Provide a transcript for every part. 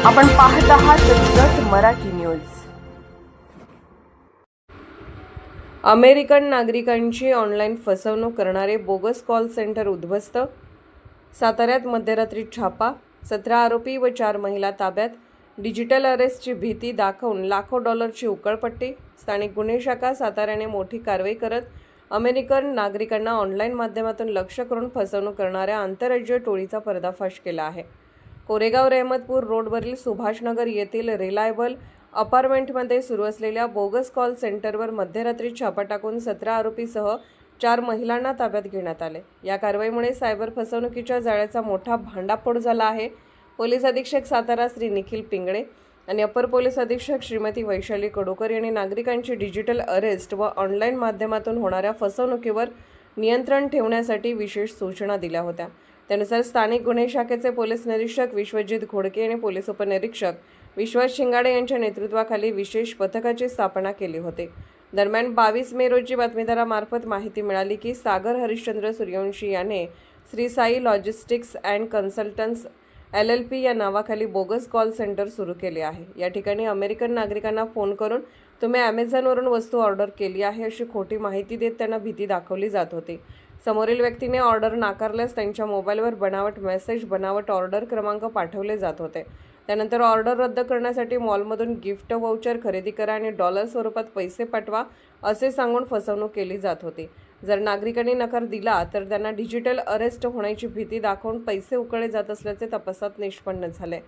आपण पाहत आहात जत मराठी न्यूज। अमेरिकन नागरिकांची ऑनलाईन फसवणूक करणारे बोगस कॉल सेंटर उद्ध्वस्त। साताऱ्यात मध्यरात्री छापा, 17 आरोपी व 4 महिला ताब्यात। डिजिटल अरेस्टची भीती दाखवून लाखो डॉलरची उकळपट्टी। स्थानिक गुन्हे शाखा साताऱ्याने मोठी कारवाई करत अमेरिकन नागरिकांना ऑनलाईन माध्यमातून लक्ष्य करून फसवणूक करणाऱ्या आंतरराज्यीय टोळीचा पर्दाफाश केला आहे। कोरेगाव रहमतपूर रोडवरील सुभाषनगर येथील रिलायबल अपार्टमेंटमध्ये सुरू असलेल्या बोगस कॉल सेंटरवर मध्यरात्री छापा टाकून 17 आरोपीसह 4 महिलांना ताब्यात घेण्यात आले। या कारवाईमुळे सायबर फसवणुकीच्या जाळ्याचा मोठा भांडाफोड झाला आहे। पोलीस अधीक्षक सातारा श्री निखिल पिंगळे आणि अपर पोलीस अधीक्षक श्रीमती वैशाली कडूकर यांनी नागरिकांची डिजिटल अरेस्ट व ऑनलाईन माध्यमातून होणाऱ्या फसवणुकीवर नियंत्रण ठेवण्यासाठी विशेष सूचना दिल्या होत्या। त्यानुसार स्थानिक गुन्हे शाखेचे पोलीस निरीक्षक विश्वजित घोडके आणि पोलीस उपनिरीक्षक विश्वास शिंगाडे यांच्या नेतृत्वाखाली विशेष पथकाची स्थापना केली होती। दरम्यान 22 मे रोजी बातमीदारामार्फत माहिती मिळाली की सागर हरिश्चंद्र सूर्यवंशी याने Shri Sai logistics and consultants LLP या नावाखाली बोगस कॉल सेंटर सुरू केले आहे। या ठिकाणी अमेरिकन नागरिकांना फोन करून तुम्ही Amazonवरून वस्तू ऑर्डर केली आहे अशी खोटी माहिती देत त्यांना भीती दाखवली जात होती। समोरील व्यक्तीने ऑर्डर नाकारल्यास त्यांच्या मोबाईलवर बनावट मेसेज, बनावट ऑर्डर क्रमांक पाठवले जात होते। त्यानंतर ऑर्डर रद्द करण्यासाठी मॉलमधून गिफ्ट वाउचर खरेदी करा आणि डॉलर स्वरूपात पैसे पाठवा असे सांगून फसवणूक केली जात होती। जर नागरिकांनी नकार दिला तर त्यांना डिजिटल अरेस्ट होण्याची भीती दाखवून पैसे उकळले जात असल्याचे तपासात निष्पन्न झाले।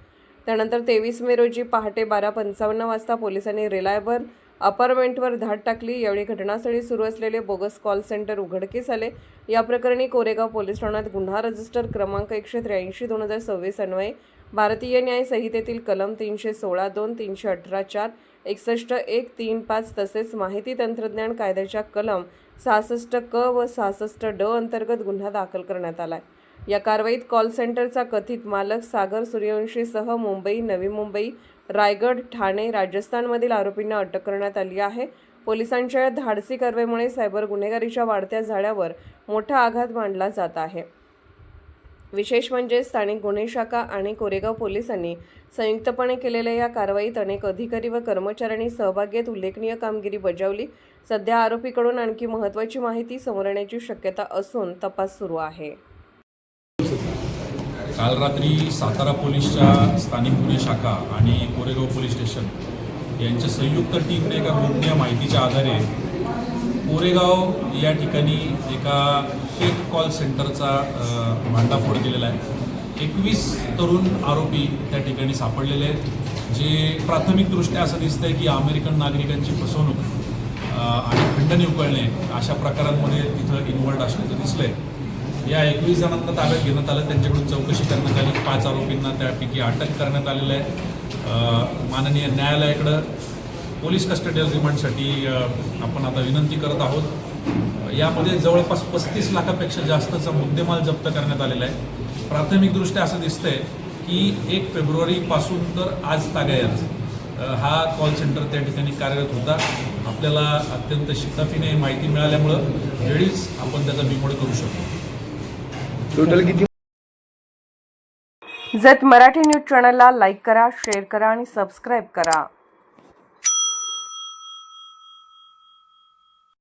त्यानंतर 23 मे रोजी पहाटे 12:55 वाजता पोलिसांनी रिलायबल अपार्टमेंटवर धाड टाकली। यावेळी घटनास्थळी सुरू असलेले बोगस कॉल सेंटर उघडकीस आले। या प्रकरणी कोरेगाव पोलीस ठाण्यात गुन्हा रजिस्टर क्रमांक 183/2026 अन्वये भारतीय न्याय संहितेतील कलम 316(2), 318(4), 61(1)(3)(5) तसेच माहिती तंत्रज्ञान कायद्याच्या कलम 66(क) व 66(ड) अंतर्गत गुन्हा दाखल करण्यात आला। या कारवाईत कॉल सेंटरचा कथित मालक सागर सूर्यवंशीसह मुंबई, नवी मुंबई, रायगड, ठाणे, राजस्थानमधील आरोपींना अटक करण्यात आली आहे। पोलिसांच्या या धाडसी कारवाईमुळे सायबर गुन्हेगारीच्या वाढत्या जाळ्यावर मोठा आघात मानला जात आहे। विशेष म्हणजे स्थानिक गुन्हे शाखा आणि कोरेगाव पोलिसांनी संयुक्तपणे केलेल्या या कारवाईत अनेक अधिकारी व कर्मचाऱ्यांनी सहभाग घेत उल्लेखनीय कामगिरी बजावली। सध्या आरोपीकडून आणखी महत्त्वाची माहिती समोर येण्याची शक्यता असून तपास सुरू आहे। काल रात्री सातारा पोलीसच्या स्थानिक गुन्हे शाखा आणि कोरेगाव पोलीस स्टेशन यांच्या संयुक्त टीमने एका गोपनीय माहितीच्या आधारे कोरेगाव या ठिकाणी एका फेक कॉल सेंटरचा भांडाफोड केलेला आहे। 21 तरुण आरोपी त्या ठिकाणी सापडलेले आहेत, जे प्राथमिकदृष्ट्या असं दिसतं आहे की अमेरिकन नागरिकांची फसवणूक आणि खंडणी उकळणे अशा प्रकारांमध्ये तिथं इन्व्हॉल्ड असल्याचं दिसलं आहे। या 21 जणांना ताब्यात घेण्यात आलं, त्यांच्याकडून चौकशी करण्यात आली। 5 आरोपींना त्यापैकी अटक करण्यात आलेलं आहे। माननीय न्यायालयाकडं पोलीस कस्टडियल रिमांडसाठी आपण आता विनंती करत आहोत। यामध्ये जवळपास 35 लाखापेक्षा जास्तचा मुद्देमाल जप्त करण्यात आलेला आहे। प्राथमिकदृष्ट्या असं दिसतंय की 1 फेब्रुवारीपासून तर आज तागायत हा कॉल सेंटर त्या ठिकाणी कार्यरत होता। आपल्याला अत्यंत शिताफीने माहिती मिळाल्यामुळं वेळीच आपण त्याचा बिमोड करू शकतो। टोटल किती? जत मराठी न्यूज चॅनलला लाईक करा, शेअर करा आणि सबस्क्राईब करा।